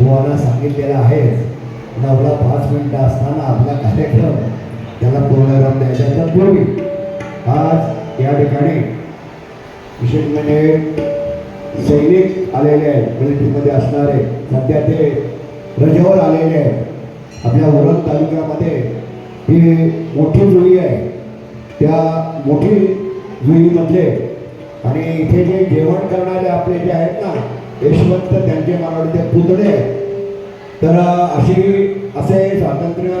बुवाला सांगितलेलं आहे, 9ला 5 मिनिटं असताना आपला कार्यक्रम त्याला पूर्णविराम द्यायचा. त्यापूर्वी आज या ठिकाणी विशेष म्हणजे सैनिक आलेले आहेत, मिलिटरीमध्ये असणारे, सध्या ते रजेवर आलेले आहेत. आपल्या उरण तालुक्यामध्ये ही मोठी जुळी आहे, त्या मोठी जुळीमधले आणि इथे जे जेवण करणारे आपले जे आहेत ना यशवंत, त्यांचे मला वाटते पुतळे. तर असे स्वातंत्र्य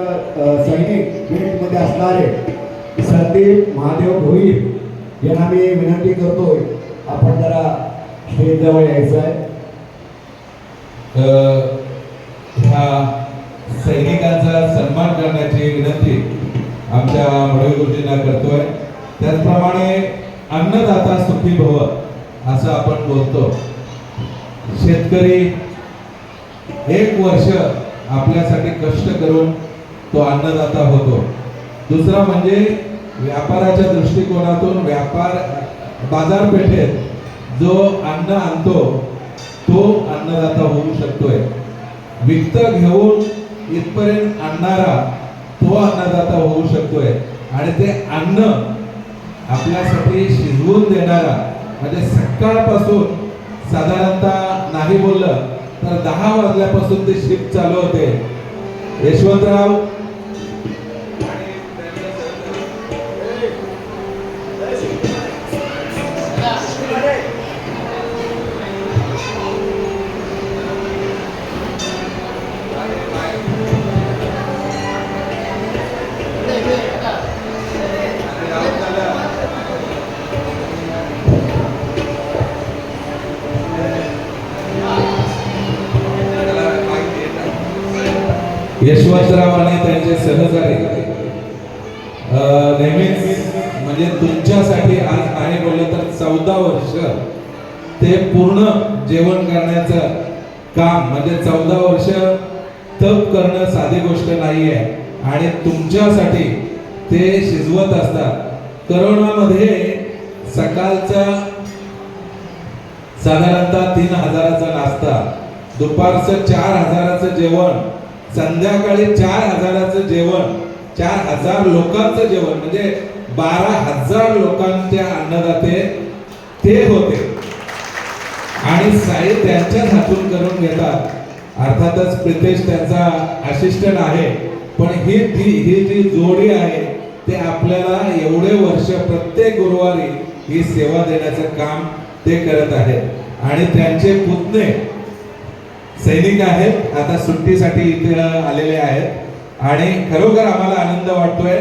सैनिक मिलिटरीमध्ये असणारे संदीप महादेव भोईर यांना मी विनंती करतोय, आपण जरा स्टेज जवळ यायचं आहे. ह्या सैनिकांचा सन्मान करण्याची विनंती आमच्या मडवी गुरुजींना करतोय. त्याचप्रमाणे अन्नदाता सुखी भव असं आपण बोलतो. शेतकरी 1 वर्ष आपल्यासाठी कष्ट करून तो अन्नदाता होतो. दुसरा म्हणजे व्यापाराच्या दृष्टिकोनातून व्यापार बाजारपेठेत जो अन्न आणतो तो अन्नदाता होऊ शकतोय. विकत घेऊन इथपर्यंत आणणारा तो अन्नदाता होऊ शकतोय. आणि ते अन्न आपल्यासाठी शिजवून देणारा म्हणजे सकाळपासून साधारणतः नाही बोललं तर 10 वाजल्यापासून ते शिफ्ट चालू होते. यशवंतराव यशवंतराव आणि त्यांचे सहकारी नेहमीच म्हणजे तुमच्यासाठी आज नाही बोललं तर 14 वर्ष ते पूर्ण जेवण करण्याचं काम म्हणजे 14 वर्ष तप करणं साधी गोष्ट नाहीये आणि तुमच्यासाठी ते शिजवत असतात. करोनामध्ये सकाळचा साधारणतः 3000चा नाश्ता, दुपारचं 4000चं जेवण, संध्याकाळी 4000चं जेवण, 4000 लोकांचं जेवण म्हणजे 12000 लोकांचे अन्नदाते ते होते. आणि साई त्यांच्याच हातून करून घेतात. अर्थातच प्रितेश त्यांचा असिस्टंट आहे, पण ही जी जोडी आहे ते आपल्याला एवढे वर्ष प्रत्येक गुरुवारी ही सेवा देण्याचं काम ते करत आहेत. आणि त्यांचे पुतणे सैनिक आहेत, आता सुट्टीसाठी इथे आलेले आहेत आणि खरोखर आम्हाला आनंद वाटतोय.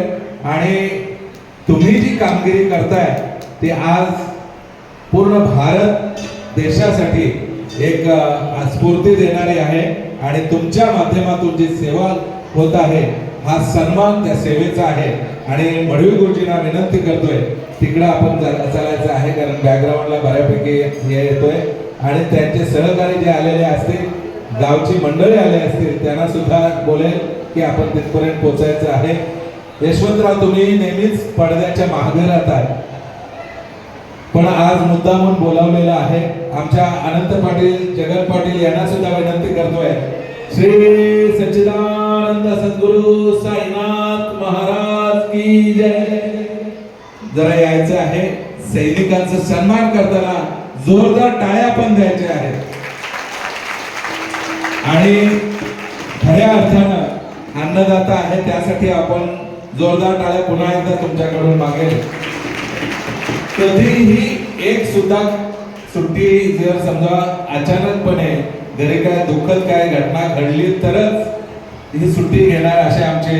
आणि तुम्ही जी कामगिरी करताय ते आज पूर्ण भारत देशासाठी एक स्फूर्ती देणारी आहे. आणि तुमच्या माध्यमातून जी सेवा होत आहे हा सन्मान त्या सेवेचा आहे. आणि मडवी गुरुजींना विनंती करतोय तिकडं आपण चालायचं आहे, कारण बॅकग्राऊंडला बऱ्यापैकी हे येतोय. आणि त्यांचे सहकारी जे आलेले असतील, गावची मंडळी आले असतील, त्यांना सुद्धा बोलेल की आपण तिथपर्यंत पोहोचायचं आहे. यशवंतराव, तुम्ही नेहमीच पडद्याच्या मागे राहताय, पण आज मुद्दामून बोलावलेला आहे. आमच्या अनंत पाटील, जगत पाटील यांना सुद्धा विनंती करतोय, श्री सच्चिदानंद सद्गुरु साईनाथ महाराज की जय. जरा यायचं आहे. सैनिकांचा सन्मान करताना जोरदार टाळ्या पण द्यायच्या आहेत. आणि खऱ्या अर्थानं अन्नदाता आहे त्यासाठी आपण जोरदार टाळ्या पुन्हा एकदा तुमच्याकडून मागेल. कधीही एक सुद्धा सुट्टी जर समजा अचानकपणे घरी काय दुःखद काय घटना घडली तरच ही सुट्टी घेणार असे आमचे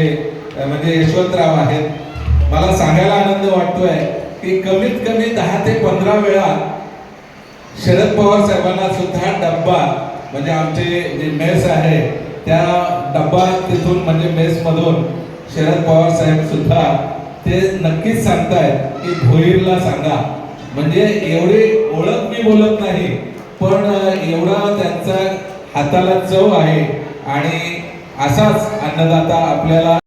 म्हणजे यशवंतराव आहेत. मला सांगायला आनंद वाटतोय की कमीत कमी 10 ते 15 वेळा शरद पवार साहेबांना सुद्धा डब्बा म्हणजे आमचे जे मेस आहे त्या डब्बा तिथून म्हणजे मेस मधून शरद पवार साहेब सुद्धा ते नक्कीच सांगतायत की भोईरला सांगा. म्हणजे एवढी ओळख मी बोलत नाही, पण एवढा त्यांचा हाताला चव आहे. आणि असाच अन्नदाता आपल्याला